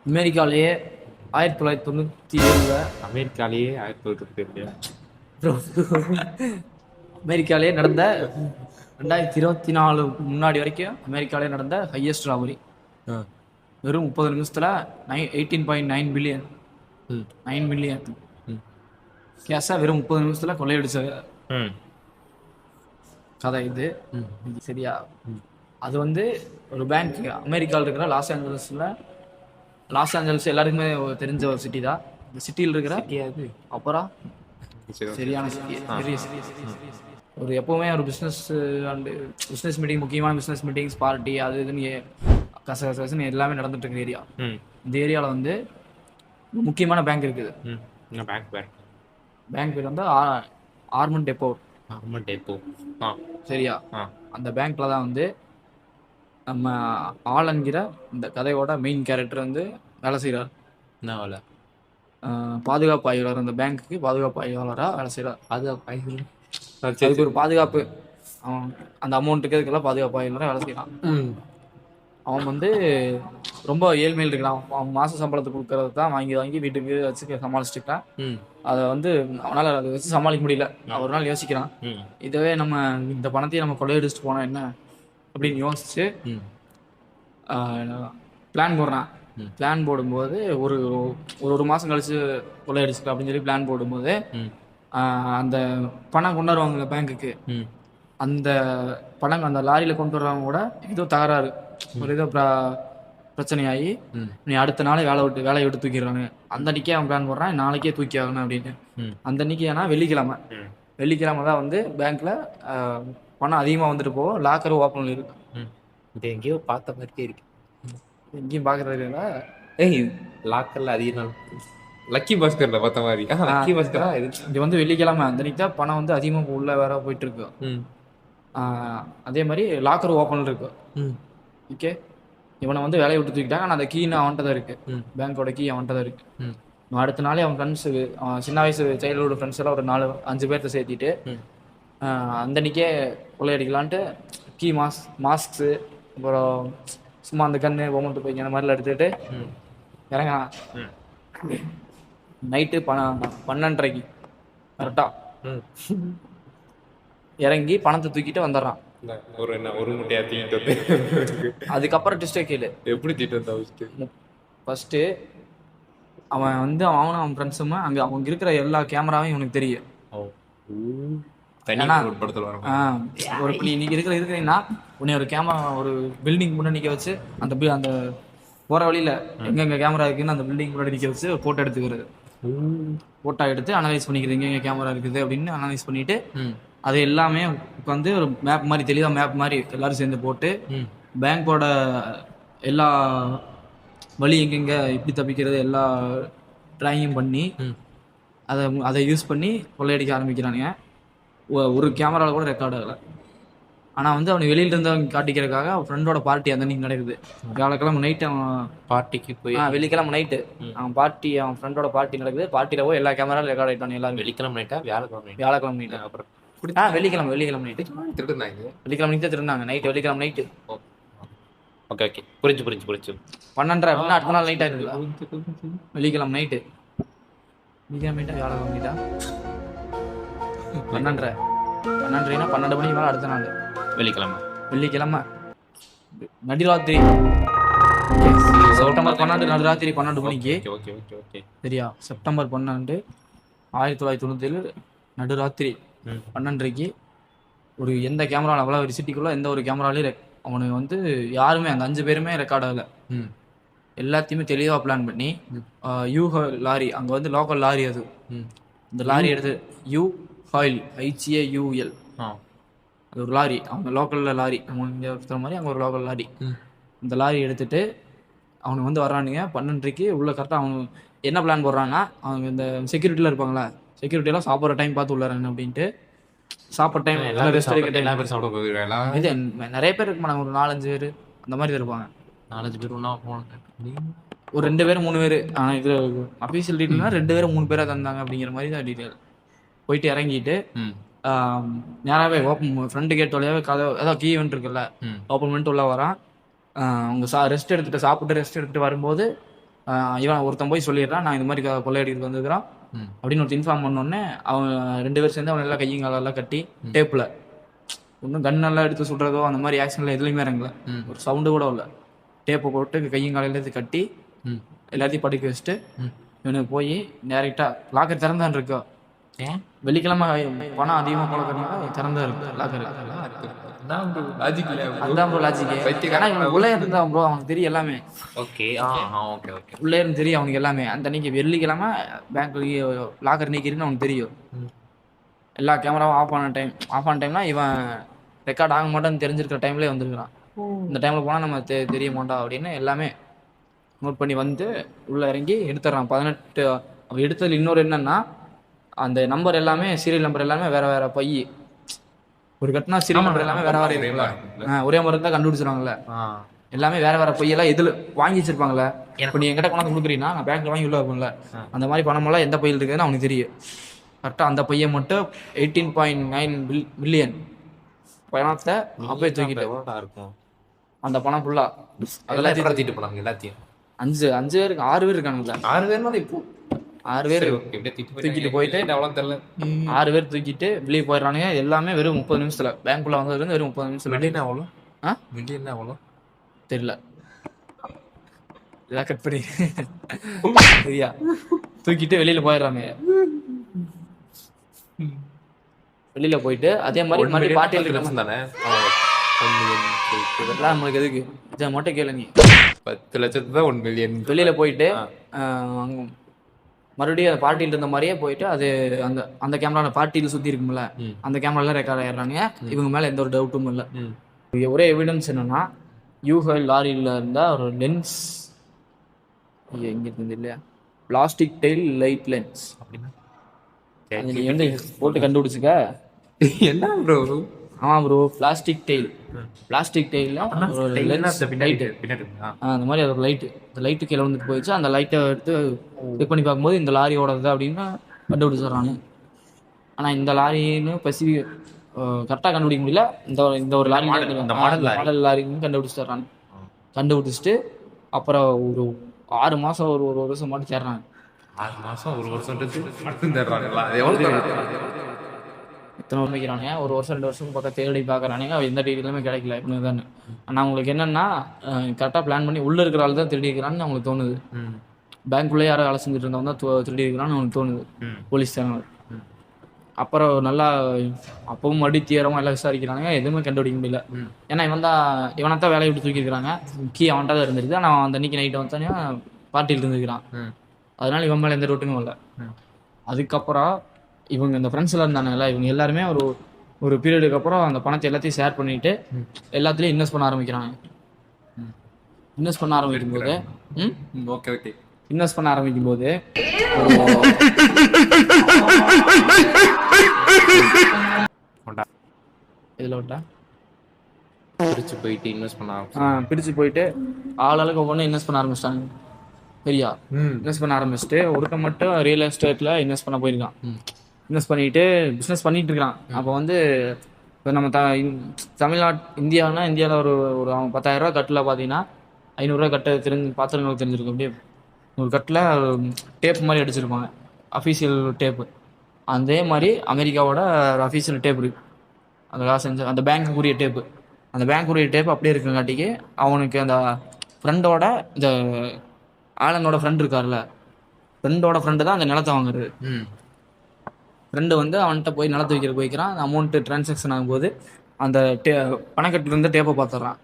அமெரிக்காலேயே 1997 அமெரிக்காலேயே 1997. அமெரிக்காலேயே நடந்த 2024 முன்னாடி வரைக்கும் அமெரிக்காலேயே நடந்த ஹையஸ்ட் ராபரி. வெறும் 30 நிமிஷத்தில் 18.9 பில்லியன் 9 மில்லியன் கேஷாக வெறும் 30 நிமிஷத்தில் கொள்ளையடிச்ச கதை இது. சரியா? அது வந்து ஒரு பேங்க் அமெரிக்காவில் இருக்கிற லாஸ் ஏஞ்சல்ஸ் எல்லாருக்குமே தெரிஞ்ச ஒரு சிட்டி தான். இந்த சிட்டியில் இருக்கிற அப்புறம் சரியான சிட்டி. ஒரு எப்போவுமே ஒரு பிஸ்னஸ் மீட்டிங், முக்கியமான பிஸ்னஸ் மீட்டிங்ஸ், பார்ட்டி, அது இதுன்னு கசகசன்னு எல்லாமே நடந்துட்டு இருக்கிற ஏரியா. இந்த ஏரியாவில் வந்து முக்கியமான பேங்க் இருக்குது. பேங்க் பேர் வந்து ஆர்மண்ட் டெப்போ. சரியா? அந்த பேங்க்ல தான் வந்து நம்ம ஆளுங்கிற இந்த கதையோட மெயின் கேரக்டர் வந்து வேலை செய்கிறார். என்ன வேலை? பாதுகாப்பு ஆய்வாளர். அந்த பேங்க்குக்கு பாதுகாப்பு ஆய்வாளராக வேலை செய்கிறார். அதுக்கு ஒரு பாதுகாப்பு, அவன் அந்த அமௌண்ட்டுக்கு அதுக்கெல்லாம் பாதுகாப்பு ஆய்வாளராக வேலை செய்கிறான். அவன் வந்து ரொம்ப ஏழ்மையில் இருக்கிறான். அவன் மாத சம்பளத்தை கொடுக்கறது தான் வாங்கி வாங்கி வீட்டுக்கு வச்சு சமாளிச்சுட்டான். அதை வந்து அவனால் அதை வச்சு சமாளிக்க முடியல. ஒரு நாள் யோசிக்கிறான், இதவே நம்ம இந்த பணத்தையும் நம்ம கொள்ளையடிச்சிட்டு போனால் என்ன அப்படின்னு யோசிச்சு பிளான் போடுறான். பிளான் போடும்போது ஒரு ஒரு மாதம் கழிச்சு கொள்ளையடிச்சுக்கலாம் அப்படின்னு சொல்லி பிளான் போடும்போது அந்த பணம் கொண்டு வருவாங்க பேங்க்குக்கு. அந்த பணம் அந்த லாரியில் கொண்டு வர்றவங்க கூட ஏதோ தகராறு, ஒரு ஏதோ பிரச்சனையாகி நீ அடுத்த நாளே வேலையை விட்டு தூக்கிடுறாங்க. அந்த அன்னைக்கே அவன் பிளான் போடுறான், நாளைக்கே தூக்கி ஆகணும் அப்படின்னு. அந்த அன்னைக்கு ஏன்னா வெள்ளிக்கிழமை தான் வந்து பேங்க்ல பணம் அதிகமாக வந்துட்டு போகும். லாக்கரும் ஓப்பனில் இருக்கு. எங்கேயோ பார்த்த மாதிரியே இருக்கு. எங்கேயும் பார்க்கறது இல்லை. லாக்கர்ல அதிக நாள் லக்கி பாஸ்கர்ல பார்த்த மாதிரி. லக்கி பாஸ்கரா இங்க வந்து வெள்ளிக்கிழமை அந்த அன்னைக்கு தான் பணம் வந்து அதிகமாக உள்ள வேற போயிட்டு இருக்கு. அதே மாதிரி லாக்கர் ஓப்பனில் இருக்கு. ஓகே, இவனை வந்து வேலையை விட்டு தூக்கிட்டாங்க. ஆனால் அந்த கீன்னு அவன்கிட்ட தான் இருக்கு. பேங்கோட கீ அவன்கிட்ட தான் இருக்கு. அடுத்த நாளே அவன் ஃப்ரெண்ட்ஸுக்கு, சின்ன வயசு சைல்டுஹுட் ஃப்ரெண்ட்ஸ் எல்லாம் ஒரு 4-5 பேர்த்த சேர்த்திட்டு அந்த அன்னைக்கே கொள்ளையடிக்கலான்ட்டு கீ மாஸ்க்ஸு, அப்புறம் சும்மா அந்த கண்ணு பொம்மட்டு போய் அந்த மாதிரிலாம் எடுத்துகிட்டு இறங்கினான். நைட்டு 12:30 கரெக்டா இறங்கி பணத்தை தூக்கிட்டு வந்துடுறான். ஒரு முட்டையா தூக்கிட்டு வந்து அதுக்கப்புறம் டிஸ்டே கேளு எப்படி தூக்கிட்டு வந்தா. ஃபர்ஸ்ட் அவன் வந்து அவனும் அவன் ஃப்ரெண்ட்ஸும் அங்கே அவங்க இருக்கிற எல்லா கேமராவும் இவனுக்கு தெரியும். ஒரு இன்னைக்கு இருக்கிறீங்கன்னா உன்னை ஒரு கேமரா ஒரு பில்டிங் முன்னாடி நிற்க வச்சு அந்த போகிற வழியில் எங்கெங்கே கேமரா இருக்குன்னு அந்த பில்டிங் முன்னாடி நிற்க வச்சு ஃபோட்டோ எடுத்துக்கிறது. ஃபோட்டோ எடுத்து அனலைஸ் பண்ணிக்கிறது, எங்கெங்கே கேமரா இருக்குது அப்படின்னு அனலைஸ் பண்ணிட்டு அது எல்லாமே உட்காந்து ஒரு மேப் மாதிரி, தெளிவாக மேப் மாதிரி எல்லாரும் சேர்ந்து போட்டு பேங்கோட எல்லா வழி எங்கெங்கே எப்படி தப்பிக்கிறது எல்லா ட்ராயிங்கும் பண்ணி அதை யூஸ் பண்ணி கொள்ளையடிக்க ஆரம்பிக்கிறானுங்க. ஒரு கேமராவில் கூட ரெக்கார்ட் ஆகலை. ஆனால் வந்து அவனை வெளியில இருந்தவங்க காட்டிக்கிறதுக்காக அவன் ஃப்ரெண்டோட பார்ட்டி அந்த அன்னைக்கு நடக்குது. வியாழக்கிழமை நைட்டு அவன் பார்ட்டிக்கு போய், வெள்ளிக்கிழமை நைட்டு அவன் அவன் ஃப்ரெண்டோட பார்ட்டி நடக்குது. பார்ட்டியில் போய் எல்லா கேமராவும் ரெக்கார்ட் ஆகிட்டானு எல்லாரும். வெள்ளிக்கிழமை நைட்டா வியாழக்கிழமை நைட்டு அப்புறம் வெள்ளிக்கிழமை நைட்டு வெள்ளிக்கிழமை நைட்டு திருந்தாங்க. நைட்டு வெள்ளிக்கிழமை நைட்டு. ஓகே புரிஞ்சு 12:30 அப்படின்னா அடுத்த நாள் நைட் ஆயிருக்குல்ல. வெள்ளிக்கிழமை நைட்டு வியாழக்கிழமை நைட்டா 12:30 12 மணிக்கு மேலே அடுத்த நாள் வெள்ளிக்கிழமை நடுராத்திரி. செப்டம்பர் 12 நடுராத்திரி 12 மணிக்கு. சரியா? செப்டம்பர் 12 1997 நடுராத்திரி 12:30 ஒரு எந்த கேமராவில் அவ்வளோ ஒரு சிட்டிக்குள்ள எந்த ஒரு கேமராலையும் அவனுக்கு வந்து யாருமே அந்த 5 பேருமே ரெக்கார்ட் ஆகலை. எல்லாத்தையுமே தெளிவாக பிளான் பண்ணி லாரி அங்கே வந்து லோக்கல் லாரி, அது இந்த லாரி எடுத்து HAUL அது ஒரு லாரி, அவங்க லோக்கலில் லாரி, நம்ம இங்கே இருக்கிற மாதிரி அங்கே ஒரு லோக்கல் லாரி. இந்த லாரி எடுத்துகிட்டு அவனுக்கு வந்து வர்றானுங்க 12:30 உள்ள. கரெக்டாக அவங்க என்ன பிளான் போடுறாங்கன்னா, அவங்க இந்த செக்யூரிட்டியில் இருப்பாங்களா, செக்யூரிட்டியெல்லாம் சாப்பிட்ற டைம் பார்த்து உள்ளாரங்க அப்படின்ட்டு. சாப்பிட்ற டைம் ரெஸ்ட் எடுக்க டைம் இது நிறைய பேர் இருக்க மாட்டாங்க, ஒரு 4-5 பேர் அந்த மாதிரி இருப்பாங்க. 4-5 பேர் ஒன்றா போனாங்க, ஒரு 2 பேர் 3 பேர். ஆனால் இது அஃபீஷியல் டீட்டெயில்னா 2 பேர் 3 பேராக தந்தாங்க அப்படிங்கிற மாதிரி தான் டீட்டெயில். போயிட்டு இறங்கிட்டு நேராகவே ஃப்ரண்ட் கேட் வழியாகவே அதான் கீ வந்துட்டு இருக்குல்ல, ஓப்பன் பண்ணிட்டு உள்ள வரான். அவங்க ரெஸ்ட் எடுத்துட்டு சாப்பிட்டு ரெஸ்ட் எடுத்துட்டு வரும்போது இவன் ஒருத்தன் போய் சொல்லிடுறான், நான் இந்த மாதிரி கொள்ளையடிக்கு வந்துருக்கிறான் அப்படின்னு ஒருத்தர் இன்ஃபார்ம் பண்ணோடனே அவன் 2 பேர் சேர்ந்து அவன் எல்லாம் கையும் காலெல்லாம் கட்டி டேப்பில் ஒன்றும் கண்ணெல்லாம் எடுத்து சுடுறதோ அந்த மாதிரி ஆக்ஷனில் எதுலையுமே இறங்கல, ஒரு சவுண்டு கூட இல்லை. டேப்பை போட்டு கையும் காலையில எடுத்து கட்டி எல்லாத்தையும் படுக்க வச்சுட்டு இவனுக்கு போய் டேரெக்டாக லாக்கர் திறந்தான் இருக்கா. வெள்ளிக்கிழமை பணம் அதிகமாக போலக்கிறனால திறந்தா இருக்கு லாக்கர். அதுதான் ப்ரோ லாஜிக்கு. ஏன்னா இவனுக்கு உள்ளே இருந்தான் ப்ரோ, அவனுக்கு தெரியும் எல்லாமே. உள்ளே இருந்து தெரியும் அவனுக்கு எல்லாமே. அந்த அன்னைக்கு வெள்ளிக்கிழமை பேங்க் லாக்கர் நீக்கிருன்னு அவனுக்கு தெரியும். எல்லா கேமராவும் ஆஃப் ஆன டைம்னா இவன் ரெக்கார்ட் ஆக மாட்டான்னு தெரிஞ்சிருக்கிற டைம்லேயே வந்துருக்கிறான். இந்த டைமில் போனால் நம்ம தெரிய மாட்டோம் அப்படின்னு எல்லாமே நோட் பண்ணி வந்து உள்ளே இறங்கி எடுத்துடுறான். 18 அவன் எடுத்ததில் இன்னொரு என்னன்னா, அந்த நம்பர் எல்லாமே சீரியல் நம்பர் எல்லாமே வேற வேற பை. ஒரு கட்டினா சீரியல் நம்பர் எல்லாமே வேற வேற இருக்குல்ல, ஒரே மாதிரி தான் கண்டுபிடிச்சிருவாங்கல்ல. எல்லாமே வேற வேற பையெல்லாம் எதில் வாங்கி வச்சிருப்பாங்கல்ல. இப்போ நீ என்கிட்ட கொண்டாந்து கொடுக்குறீங்கன்னா நான் பேங்க்ல வாங்கி உள்ள வைப்பேன்ல, அந்த மாதிரி பணமெல்லாம் எந்த பையில் இருக்குதுன்னு அவனுக்கு தெரியும். கரெக்டாக அந்த பையன் மட்டும் 18.9 பில்லியன் பணத்தை அப்பயே தூக்கிட்டு இருக்கும். அந்த பணம் ஃபுல்லா அதெல்லாம் தூக்கிட்டு போனாங்க. எல்லாத்தையும் 5 பேர் 6 பேர் இருக்கானுங்களா? 6 பேர் இப்போ 6 பேர் தூக்கிட்டு போயிட்டு 6 பேர் தூக்கிட்டு வெளியே போயிடறானுங்க. எல்லாமே வெறும் 30 நிமிஷத்துல பேங்க்குள்ள வந்ததுலேருந்து வெறும் 30 நிமிஷத்துல. எவ்வளோ தெரியல, இதெல்லாம் கட் பண்ணி சரியா தூக்கிட்டு வெளியில போயிடுறாங்க. வெளியில போயிட்டு அதே மாதிரி பாட்டில் தானே நம்மளுக்கு எதுக்கு இதை மட்டும் கேளு நீ. 10 லட்சத்துக்கு தான் 1 மில்லியன். வெளியில போயிட்டு மறுபடியும் அந்த பார்ட்டியில் இருந்த மாதிரியே போயிட்டு அது அந்த அந்த கேமரா பார்ட்டியில் சுற்றி இருக்கும்ல, அந்த கேமராலாம் ரெக்கார்ட் ஆயிடுறாங்க. இவங்க மேலே எந்த ஒரு டவுட்டும் இல்லை. ஒரே எவிடன்ஸ் என்னன்னா, யூஹெல் லாரியில் இருந்தால் ஒரு லென்ஸ் எங்கே இருந்து இல்லையா, பிளாஸ்டிக் டெயில் லைட் லென்ஸ் அப்படின்னா நீ வந்து போட்டு கண்டுபிடிச்சிக்க. என்ன ப்ரோ? ஆமாம் ப்ரோ, பிளாஸ்டிக் டெயிலில் ஒரு லென்ஸ் லைட்டு, அந்த மாதிரி அது ஒரு லைட்டு, அந்த லைட்டு கீழே வந்துட்டு போயிடுச்சு. அந்த லைட்டை எடுத்து செக் பண்ணி பார்க்கும்போது இந்த லாரியோடது அப்படின்னு கண்டுபிடிச்சிடறானு. ஆனால் இந்த லாரின்னு ஸ்பெசிஃபிக் கரெக்டாக கண்டுபிடிக்க முடியல. இந்த ஒரு லாரி மாடல் லாரின்னு கண்டுபிடிச்சிடறானு. கண்டுபிடிச்சிட்டு அப்புறம் ஒரு 6 மாதம் ஒரு வருஷம் மட்டும் தேடுறாங்க. 6 மாதம் 1 வருஷம் மட்டும் தேடுறாங்களா? எவ்வளோ இத்தனை வைக்கிறானுங்க. 1 வருஷம் 2 வருஷம் பக்கம் தேடி பார்க்குறானுங்க. எந்த டீட்டெயிலுமே கிடைக்கல இப்படின்னு தானே. ஆனால் அவங்களுக்கு என்னென்னா, கரெக்டாக பிளான் பண்ணி உள்ளே இருக்கிற ஆள் தான் திருடி இருக்கிறான்னு அவங்களுக்கு தோணுது. பேங்க்குள்ளே யாரும் வேலை செஞ்சுட்டு இருந்தவங்க தான் திருடி இருக்கிறான்னு அவங்களுக்கு தோணுது போலீஸ் சேனல். அப்புறம் நல்லா அப்பவும் மறுபடியும் தீவிரமாக எல்லாம் விசாரிக்கிறாங்க. எதுவுமே கண்டுபிடிக்க முடியல. ஏன்னா இவனைத்தான் வேலையை விட்டு தூக்கியிருக்கிறாங்க. கீ அவன்கிட்ட தான் இருந்திருக்கு. ஆனால் அவன் அந்த அன்னைக்கு நைட்டு வந்தானே பார்ட்டியில் இருந்துருக்கிறான். அதனால இவன் மேலே எந்த ரோட்டுமே இல்லை. அதுக்கப்புறம் இவங்க இந்த ஃப்ரெண்ட்ஸ்லாம் இருந்தானுங்களா, இவங்க எல்லாருமே ஒரு பீரியடுக்கு அப்புறம் அந்த பணத்தை எல்லாத்தையும் ஷேர் பண்ணிட்டு எல்லாத்துலேயும் இன்வெஸ்ட் பண்ண ஆரம்பிக்கிறாங்க. இன்வெஸ்ட் பண்ண ஆரம்பிக்கும் போது இதில் விட்டா பிரிச்சு போயிட்டு ஆளுக்கு ஒவ்வொன்றும் இன்வெஸ்ட் பண்ண ஆரம்பிச்சிட்டாங்க. சரியா, இன்வெஸ்ட் பண்ண ஆரம்பிச்சுட்டு ஒருத்த மட்டும் ரியல் எஸ்டேட்டில் இன்வெஸ்ட் பண்ண போயிருக்கான். இன்வெஸ்ட் பண்ணிட்டு பிஸ்னஸ் பண்ணிட்டு இருக்கான். அப்போ வந்து இப்போ நம்ம இந்தியாவில் ஒரு அவன் 10,000 ரூபா கட்டில் பார்த்தீங்கன்னா 500 ரூபா கட்ட பாத்திரங்களுக்கு தெரிஞ்சிருக்கும். அப்படியே ஒரு கட்டில் டேப் மாதிரி அடிச்சிருப்பாங்க, அஃபீஷியல் டேப்பு. அதே மாதிரி அமெரிக்காவோட ஒரு அஃபீஷியல் டேப் இருக்கு, அந்த காசு அந்த பேங்க்குரிய டேப்பு. அந்த பேங்க்குரிய டேப் அப்படியே இருக்குங்காட்டிக்கு அவனுக்கு அந்த ஃப்ரெண்டோட இந்த ஆலனோட ஃப்ரெண்ட் இருக்கார்ல, ஃப்ரெண்டோட ஃப்ரெண்டு தான் அந்த நிலத்தை வாங்குறது. ஃப்ரெண்டு வந்து அவன்கிட்ட போய் நிலத்தை வைக்கிற போய்க்கிறான். அமௌண்ட்டு டிரான்சாக்ஷன் ஆகும்போது அந்த பணக்கட்டில் இருந்து டேப்பை பார்த்துட்றான்.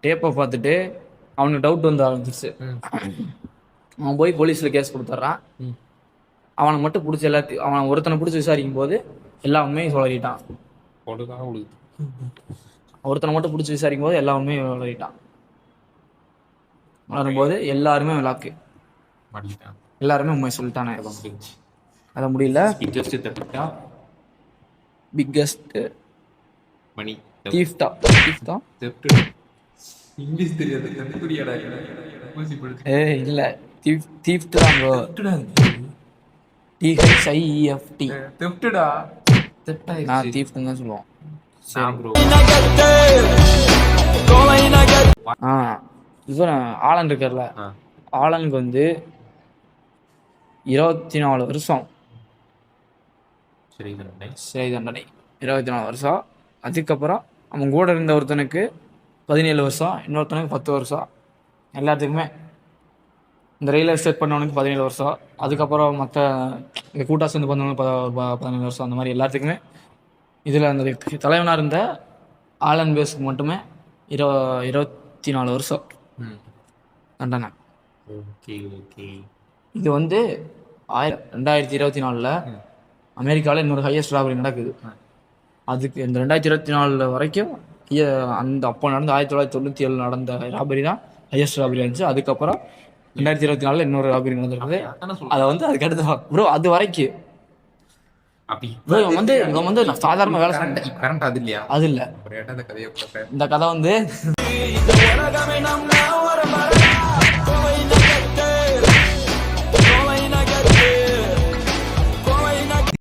டேப்பை பார்த்துட்டு அவனுக்கு டவுட் வந்து ஆரம்பிச்சிருச்சு. அவன் போய் போலீஸில் கேஸ் கொடுத்துட்றான். அவனை மட்டும் பிடிச்சி எல்லாத்தையும் அவன் ஒருத்தனை பிடிச்சி விசாரிக்கும் போது எல்லா உண்மையும் சொல்லிட்டான். ஒருத்தனை மட்டும் பிடிச்சி விசாரிக்கும் போது எல்லா உண்மையும் வளரிட்டான். வளரும்போது எல்லாருமே லாக்கு, எல்லாருமே உண்மை சொல்லிட்டானே. அதை முடியல. பிக்கஸ்ட் மணி தீஃப் தான். இங்கிலீஷ் தெரியாது. இல்ல தீஃப் தான் ப்ரோ. THIEFT தெஃப்டா. நான் தீஃப் தான் சொல்லுவோம். இவன் ஆலன் இருக்கார்ல, ஆலனுக்கு வந்து 24 வருஷம் சரி தண்டனை. சிறை தண்டனை. 24 வருஷம். அதுக்கப்புறம் அவன் கூட இருந்த ஒருத்தனுக்கு 17 வருஷம், இன்னொருத்தனுக்கு 10 வருஷம். எல்லாத்துக்குமே இந்த ரியல் எஸ்டேட் பண்ணவனுக்கு 17 வருஷம், அதுக்கப்புறம் மற்ற இந்த கூட்டா சேர்ந்து பண்ணவனுக்கு 17 வருஷம். அந்த மாதிரி எல்லாத்துக்குமே இதில் அந்த தலைவனாக இருந்த ஆலன் பேஸ்க்கு மட்டுமே 24 வருஷம் தண்டனை. Okay okay. இது வந்து 2024 அமெரிக்காவில் இன்னொரு ஹையஸ்ட் ராபரி நடக்குது. அதுக்கு இந்த 2024 வரைக்கும் அந்த அப்போ நடந்த 1997 நடந்த ராபரி தான் ஹையஸ்ட் ராபரி இருந்துச்சு. அதுக்கப்புறம் 2024 இன்னொரு ராபரி நடந்திருக்குது. அதை வந்து அதுக்கடுத்து ப்ரோ அது வரைக்கும் இவன் வந்து சாதாரண வேலை கரண்ட் அது இல்லையா? அது இல்லை. இந்த கதை வந்து